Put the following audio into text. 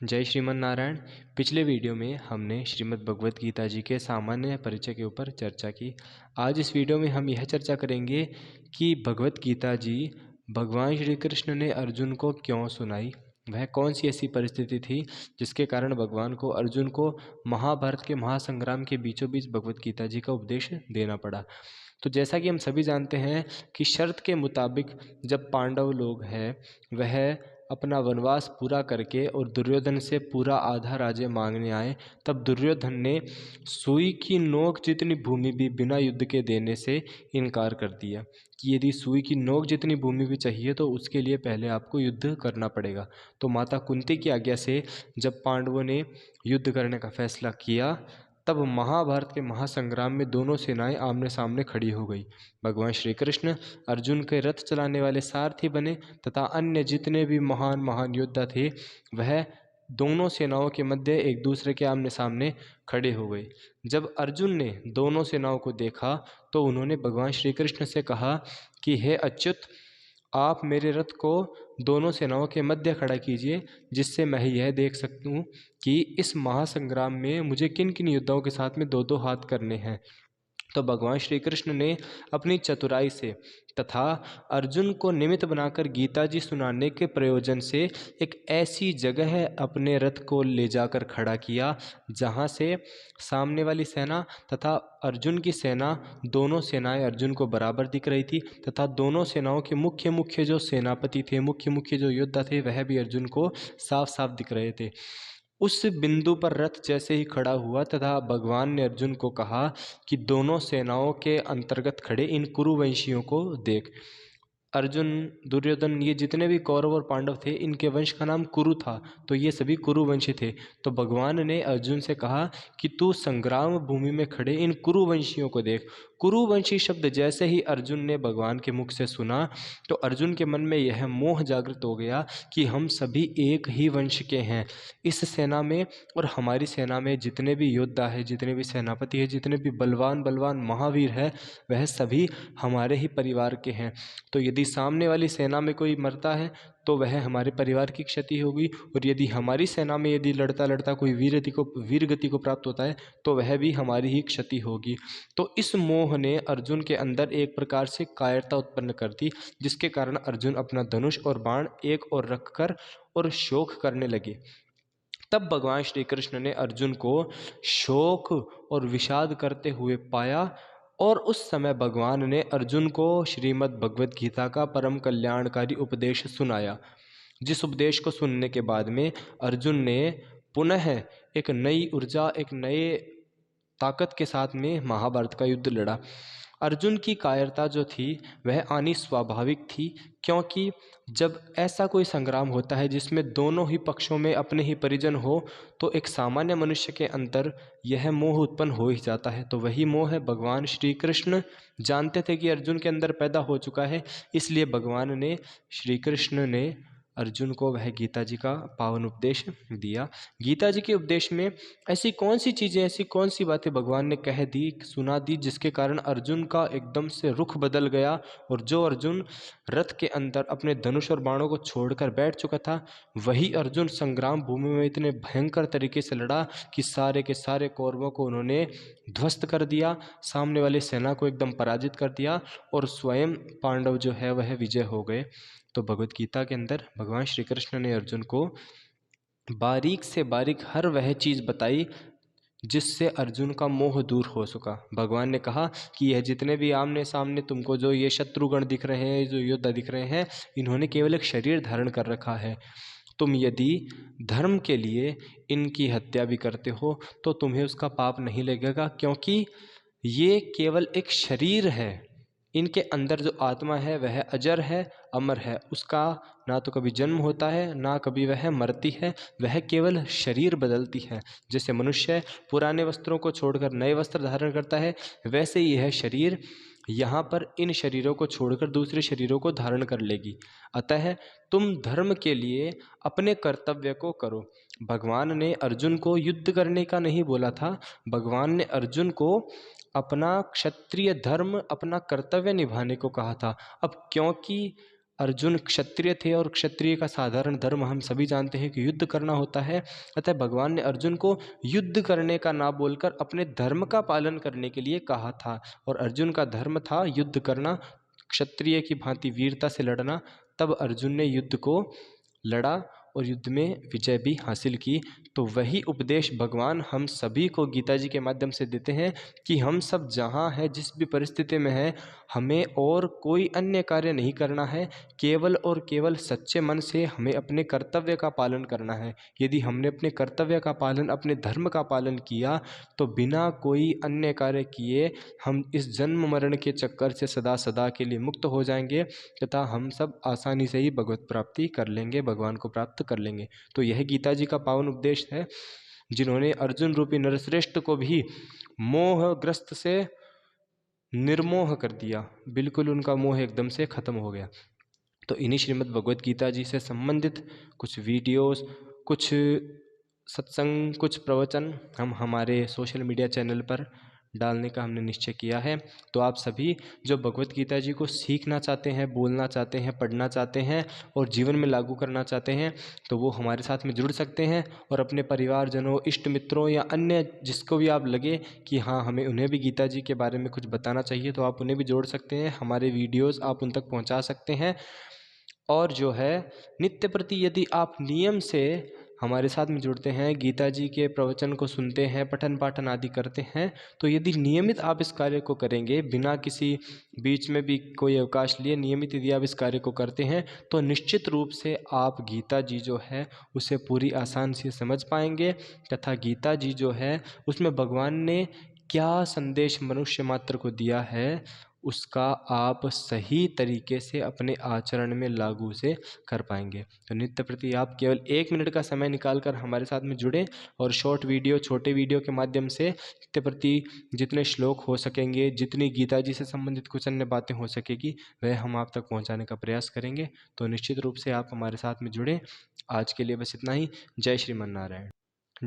जय श्रीमन नारायण। पिछले वीडियो में हमने श्रीमद् भगवत गीता जी के सामान्य परिचय के ऊपर चर्चा की। आज इस वीडियो में हम यह चर्चा करेंगे कि भगवत गीता जी भगवान श्री कृष्ण ने अर्जुन को क्यों सुनाई। वह कौन सी ऐसी परिस्थिति थी जिसके कारण भगवान को अर्जुन को महाभारत के महासंग्राम के बीचों बीच भगवत गीता जी का उपदेश देना पड़ा। तो जैसा कि हम सभी जानते हैं कि शर्त के मुताबिक जब पांडव लोग हैं वह अपना वनवास पूरा करके और दुर्योधन से पूरा आधा राज्य मांगने आए, तब दुर्योधन ने सुई की नोक जितनी भूमि भी बिना युद्ध के देने से इनकार कर दिया कि यदि सुई की नोक जितनी भूमि भी चाहिए तो उसके लिए पहले आपको युद्ध करना पड़ेगा। तो माता कुंती की आज्ञा से जब पांडवों ने युद्ध करने का फैसला किया तब महाभारत के महासंग्राम में दोनों सेनाएं आमने सामने खड़ी हो गई। भगवान श्री कृष्ण अर्जुन के रथ चलाने वाले सारथी बने तथा अन्य जितने भी महान महान योद्धा थे वह दोनों सेनाओं के मध्य एक दूसरे के आमने सामने खड़े हो गए। जब अर्जुन ने दोनों सेनाओं को देखा तो उन्होंने भगवान श्री कृष्ण से कहा कि हे अच्युत, आप मेरे रथ को दोनों सेनाओं के मध्य खड़ा कीजिए, जिससे मैं यह देख सकूं कि इस महासंग्राम में मुझे किन किन योद्धाओं के साथ में दो दो हाथ करने हैं। तो भगवान श्री कृष्ण ने अपनी चतुराई से तथा अर्जुन को निमित्त बनाकर गीता जी सुनाने के प्रयोजन से एक ऐसी जगह अपने रथ को ले जाकर खड़ा किया जहां से सामने वाली सेना तथा अर्जुन की सेना, दोनों सेनाएं अर्जुन को बराबर दिख रही थी तथा दोनों सेनाओं के मुख्य मुख्य जो सेनापति थे, मुख्य मुख्य जो योद्धा थे, वह भी अर्जुन को साफ साफ दिख रहे थे। उस बिंदु पर रथ जैसे ही खड़ा हुआ तथा भगवान ने अर्जुन को कहा कि दोनों सेनाओं के अंतर्गत खड़े इन कुरुवंशियों को देख। अर्जुन, दुर्योधन, ये जितने भी कौरव और पांडव थे इनके वंश का नाम कुरु था, तो ये सभी कुरुवंशी थे। तो भगवान ने अर्जुन से कहा कि तू संग्राम भूमि में खड़े इन कुरुवंशियों को देख। कुरुवंशी शब्द जैसे ही अर्जुन ने भगवान के मुख से सुना तो अर्जुन के मन में यह मोह जागृत हो गया कि हम सभी एक ही वंश के हैं। इस सेना में और हमारी सेना में जितने भी योद्धा है, जितने भी सेनापति है, जितने भी बलवान बलवान महावीर है, वह सभी हमारे ही परिवार के हैं। तो यदि सामने वाली सेना में कोई मरता है तो वह हमारे परिवार की क्षति होगी, और यदि हमारी सेना में यदि लड़ता लड़ता कोई वीर गति को प्राप्त होता है तो वह भी हमारी ही क्षति होगी। तो इस मोह ने अर्जुन के अंदर एक प्रकार से कायरता उत्पन्न कर दी, जिसके कारण अर्जुन अपना धनुष और बाण एक ओर रखकर और शोक करने लगे। तब भगवान श्री कृष्ण ने अर्जुन को शोक और विषाद करते हुए पाया और उस समय भगवान ने अर्जुन को श्रीमद् भगवत गीता का परम कल्याणकारी उपदेश सुनाया, जिस उपदेश को सुनने के बाद में अर्जुन ने पुनः एक नई ऊर्जा, एक नए ताकत के साथ में महाभारत का युद्ध लड़ा। अर्जुन की कायरता जो थी वह आनी स्वाभाविक थी, क्योंकि जब ऐसा कोई संग्राम होता है जिसमें दोनों ही पक्षों में अपने ही परिजन हो तो एक सामान्य मनुष्य के अंदर यह मोह उत्पन्न हो ही जाता है। तो वही मोह है भगवान श्री कृष्ण जानते थे कि अर्जुन के अंदर पैदा हो चुका है, इसलिए भगवान ने, श्री कृष्ण ने अर्जुन को वह गीता जी का पावन उपदेश दिया। गीता जी के उपदेश में ऐसी कौन सी चीज़ें, ऐसी कौन सी बातें भगवान ने कह दी, सुना दी, जिसके कारण अर्जुन का एकदम से रुख बदल गया और जो अर्जुन रथ के अंदर अपने धनुष और बाणों को छोड़कर बैठ चुका था, वही अर्जुन संग्राम भूमि में इतने भयंकर तरीके से लड़ा कि सारे के सारे कौरवों को उन्होंने ध्वस्त कर दिया, सामने वाली सेना को एकदम पराजित कर दिया और स्वयं पांडव जो है वह विजय हो गए। तो भगवत गीता के अंदर भगवान श्री कृष्ण ने अर्जुन को बारीक से बारीक हर वह चीज़ बताई जिससे अर्जुन का मोह दूर हो सका। भगवान ने कहा कि यह जितने भी आमने सामने तुमको जो ये शत्रुगण दिख रहे हैं, जो योद्धा दिख रहे हैं, इन्होंने केवल एक शरीर धारण कर रखा है। तुम यदि धर्म के लिए इनकी हत्या भी करते हो तो तुम्हें उसका पाप नहीं लगेगा, क्योंकि ये केवल एक शरीर है। इनके अंदर जो आत्मा है वह अजर है, अमर है, उसका ना तो कभी जन्म होता है ना कभी वह मरती है, वह केवल शरीर बदलती है। जैसे मनुष्य पुराने वस्त्रों को छोड़कर नए वस्त्र धारण करता है, वैसे ही यह शरीर यहाँ पर इन शरीरों को छोड़कर दूसरे शरीरों को धारण कर लेगी। अतः तुम धर्म के लिए अपने कर्तव्य को करो। भगवान ने अर्जुन को युद्ध करने का नहीं बोला था, भगवान ने अर्जुन को अपना क्षत्रिय धर्म, अपना कर्तव्य निभाने को कहा था। अब क्योंकि अर्जुन क्षत्रिय थे और क्षत्रिय का साधारण धर्म हम सभी जानते हैं कि युद्ध करना होता है। अतः भगवान ने अर्जुन को युद्ध करने का ना बोलकर अपने धर्म का पालन करने के लिए कहा था, और अर्जुन का धर्म था युद्ध करना, क्षत्रिय की भांति वीरता से लड़ना। तब अर्जुन ने युद्ध को लड़ा और युद्ध में विजय भी हासिल की। तो वही उपदेश भगवान हम सभी को गीता जी के माध्यम से देते हैं कि हम सब जहाँ हैं, जिस भी परिस्थिति में हैं, हमें और कोई अन्य कार्य नहीं करना है, केवल और केवल सच्चे मन से हमें अपने कर्तव्य का पालन करना है। यदि हमने अपने कर्तव्य का पालन, अपने धर्म का पालन किया, तो बिना कोई अन्य कार्य किए हम इस जन्म मरण के चक्कर से सदा सदा के लिए मुक्त हो जाएंगे तथा हम सब आसानी से ही भगवत प्राप्ति कर लेंगे, भगवान को प्राप्त कर लेंगे। तो यह गीता जी का पावन उपदेश है, जिन्होंने अर्जुन रूपी नरश्रेष्ठ को भी मोहग्रस्त से निर्मोह कर दिया, बिल्कुल उनका मोह एकदम से खत्म हो गया। तो इन्हीं श्रीमद् भगवत गीता जी से संबंधित कुछ वीडियोस, कुछ सत्संग, कुछ प्रवचन हम हमारे सोशल मीडिया चैनल पर डालने का हमने निश्चय किया है। तो आप सभी जो भगवत गीता जी को सीखना चाहते हैं, बोलना चाहते हैं, पढ़ना चाहते हैं और जीवन में लागू करना चाहते हैं, तो वो हमारे साथ में जुड़ सकते हैं और अपने परिवारजनों, इष्ट मित्रों या अन्य जिसको भी आप लगे कि हाँ हमें उन्हें भी गीता जी के बारे में कुछ बताना चाहिए, तो आप उन्हें भी जोड़ सकते हैं। हमारे वीडियोज़ आप उन तक पहुँचा सकते हैं। और जो है नित्य प्रति यदि आप नियम से हमारे साथ में जुड़ते हैं, गीता जी के प्रवचन को सुनते हैं, पठन पाठन आदि करते हैं, तो यदि नियमित आप इस कार्य को करेंगे, बिना किसी बीच में भी कोई अवकाश लिए नियमित यदि आप इस कार्य को करते हैं, तो निश्चित रूप से आप गीता जी जो है उसे पूरी आसान से समझ पाएंगे तथा गीता जी जो है उसमें भगवान ने क्या संदेश मनुष्य मात्र को दिया है उसका आप सही तरीके से अपने आचरण में लागू से कर पाएंगे। तो नित्य प्रति आप केवल 1 मिनट का समय निकाल कर हमारे साथ में जुड़ें और शॉर्ट वीडियो, छोटे वीडियो के माध्यम से नित्य प्रति जितने श्लोक हो सकेंगे, जितनी गीता जी से संबंधित कुछ अन्य बातें हो सकेगी, वह हम आप तक पहुंचाने का प्रयास करेंगे। तो निश्चित रूप से आप हमारे साथ में जुड़ें। आज के लिए बस इतना ही। जय श्रीमन नारायण।